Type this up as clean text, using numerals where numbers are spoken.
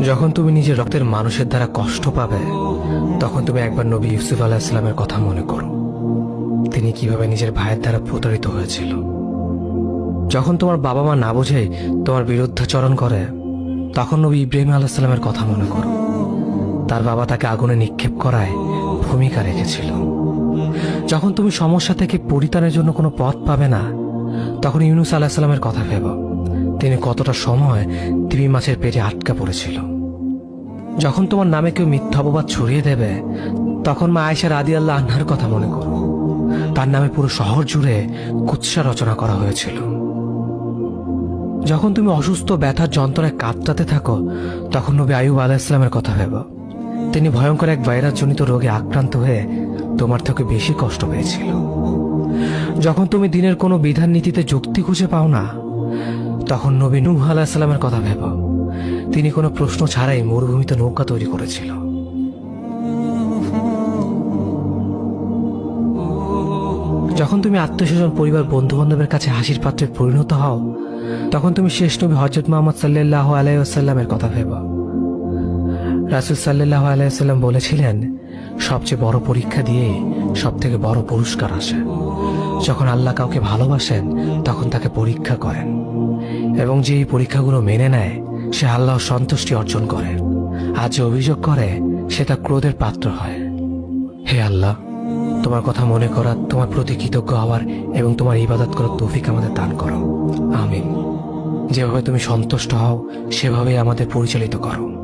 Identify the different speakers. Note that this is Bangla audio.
Speaker 1: যখন তুমি নিজের রক্তের মানুষের দ্বারা কষ্ট পাবে, তখন তুমি একবার নবী ইউসুফ আলাইহিস সালামের কথা মনে করো। তিনি কিভাবে নিজের ভাইয়ের দ্বারা প্রতারিত হয়েছিল। যখন তোমার বাবা মা না বুঝে তোমার বিরুদ্ধাচরণ করে, তখন নবী ইব্রাহিম আলাইহিস সালামের কথা মনে করো। তার বাবা তাকে আগুনে নিক্ষেপ করায় ভূমিকা রেখেছিল। যখন তুমি সমস্যা থেকে পরিত্রাণের জন্য কোনো পথ পাবে না, তখন ইউনুস আলাইহিস সালামের কথা ভেবো। তিনি কতটা সময় তিমি মাছের পেটে আটকা পড়েছিল। যখন তোমার নামে কেউ মিথ্যা অপবাদ ছড়িয়ে দেবে, তখন মা আয়েশা রাদিয়াল্লাহু আনহার কথা মনে করো। তার নামে পুরো শহর জুড়ে কুৎসা রচনা করা হয়েছিল। যখন তুমি অসুস্থ ব্যথার যন্ত্রণায় কাতরাতে থাকো, তখন নবী আইয়ুব আলাইহিস সালামের কথা ভেবো। তিনি ভয়ঙ্কর এক ভাইরাসজনিত রোগে আক্রান্ত হয়ে তোমার থেকে বেশি কষ্ট পেয়েছিল। যখন তুমি দিনের কোনো বিধান নীতিতে যুক্তি খুঁজে পাও না, তখন নবী নূহ আলাইহিস সালামের কথা ভেবো। তিনি কোনো প্রশ্ন ছাড়াই মরুভূমিতে নৌকা তৈরি করেছিল। যখন তুমি আত্মীয়স্বজন, পরিবার, বন্ধু বান্ধবের কাছে হাসির পাত্রে পরিণত হও, তখন তুমি শেষ নবী হযরত মুহাম্মদ সাল্লাল্লাহু আলাইহি ওয়াসাল্লামের কথা ভেবো। রাসূল সাল্লাল্লাহু আলাইহি ওয়াসাল্লাম বলেছিলেন, সবচেয়ে বড় পরীক্ষা দিয়ে সব থেকে বড় পুরস্কার আসে। যখন আল্লাহ কাউকে ভালোবাসেন, তখন তাকে পরীক্ষা করেন, এবং যে এই পরীক্ষাগুলো মেনে নেয়, সে আল্লাহর সন্তুষ্টি অর্জন করে। আর যে অভিযোগ করে, সে তার ক্রোধের পাত্র হয়। হে আল্লাহ, তোমার কথা মনে করা, তোমার প্রতি কৃতজ্ঞ হওয়ার এবং তোমার ইবাদত করার তৌফিক আমাদের দান করো। আমিন। যেভাবে তুমি সন্তুষ্ট হও, সেভাবেই আমাদের পরিচালিত করো।